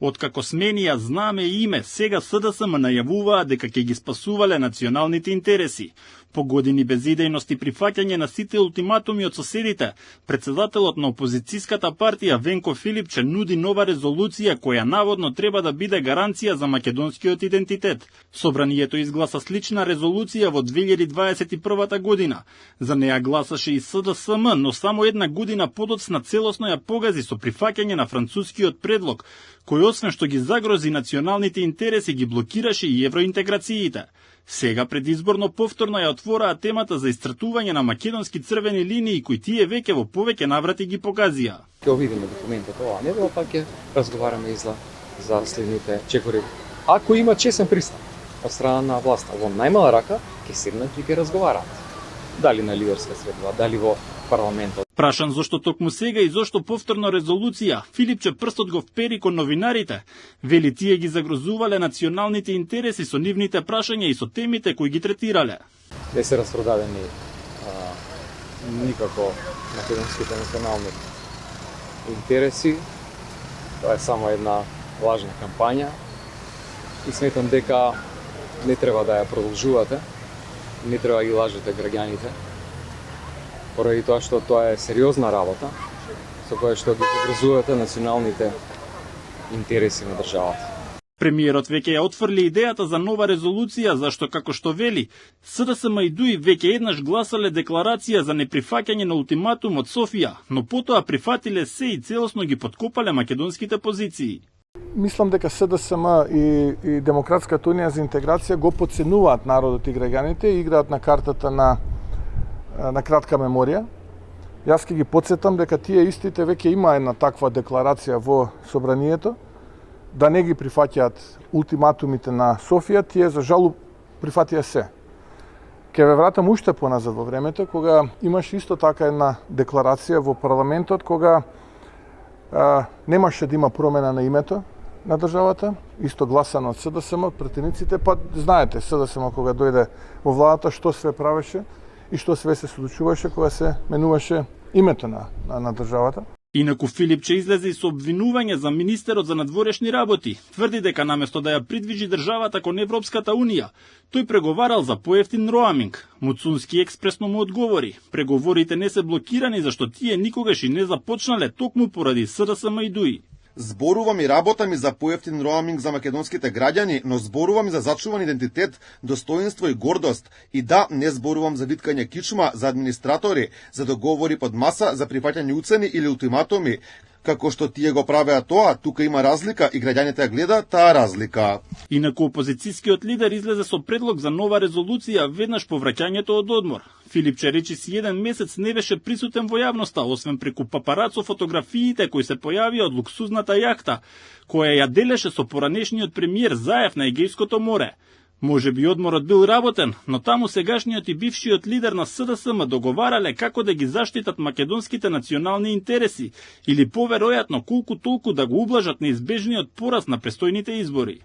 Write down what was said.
Откако сменија знаме и име, сега СДСМ најавуваа дека ќе ги спасувале националните интереси. По години безидејност и прифаќање на сите ултиматуми од соседите, председателот на опозицијската партија Венко Филипче нуди нова резолуција која наводно треба да биде гаранција за македонскиот идентитет. Собранието изгласа слична резолуција во 2021 година. За неја гласаше и СДСМ, но само една година подоцна целосно ја погази со прифаќање на францускиот предлог, кој освен што ги загрози националните интереси, ги блокираше и евроинтеграциите. Сега предизборно повторно ја отвораа темата за истратување на македонски црвени линии, кои тие веќе во повеќе наврати ги показија. Ќе видиме документот ова недела, па ќе разговараме и за следните чекори. Ако има чесен пристап од страна на власта, во најмала рака ќе седнат и ќе разговараат. Дали на лидерска средба, дали во парламентот. Прашан зошто токму сега и зошто повторно резолуција, Филипче прстот го впери кон новинарите. Вели тие ги загрозувале националните интереси со нивните прашања и со темите кои ги третирале. Не се распродадени никако македонските национални интереси. Тоа е само една лажна кампања и сметам дека не треба да ја продолжувате, не треба да ги лажете граѓаните, поради тоа што тоа е сериозна работа со која што ги загрозувате националните интереси на државата. Премиерот веќе ја отфрли идејата за нова резолуција, зашто како што вели, СДСМ и ДУИ веќе еднаш гласале декларација за неприфаќање на ултиматум од Софија, но потоа прифатиле се и целосно ги подкопале македонските позиции. Мислам дека СДСМ и Демократската унија за интеграција го потценуваат народот и граѓаните и играат на картата на кратка меморија. Јас ќе ги потсетам дека тие истите веќе има една таква декларација во собранието, да не ги прифаќаат ултиматумите на Софија, тие за жалу прифатија се. Ке ве вратам уште поназад во времето, кога имаше исто така една декларација во парламентот, кога немаше да има промена на името на државата, исто гласано од СДСМ, пратениците, па знаете, СДСМ кога дојде во владата, што све правеше и што све се случуваше кога се менуваше името на државата. Инаку Филипче излезе и со обвинување за министерот за надворешни работи. Тврди дека наместо да ја придвижи државата кон Европската унија, тој преговарал за поевтин роаминг. Муцунски експресно му одговори: преговорите не се блокирани зашто тие никогаш и не започнале токму поради СДСМ и ДУИ. Зборувам и работам и за поевтин роаминг за македонските граѓани, но зборувам и за зачуван идентитет, достоинство и гордост. И да, не зборувам за виткање кичма за администратори, за договори под маса, за прифаќање уцени или ултиматуми. Како што тие го правеа тоа, тука има разлика и граѓаните ја гледаат таа разлика. Инаку опозицијскиот лидер излезе со предлог за нова резолуција веднаш по враќањето од одмор. Филипче речи си еден месец не беше присутен во јавноста, освен преку папарацо фотографиите кои се појавија од луксузната јахта, која ја делеше со поранешниот премиер Заев на Егејското море. Може би одморот бил работен, но таму сегашниот и бившиот лидер на СДСМ договарале како да ги заштитат македонските национални интереси или поверојатно колку толку да го ублажат неизбежниот пораз на престојните избори.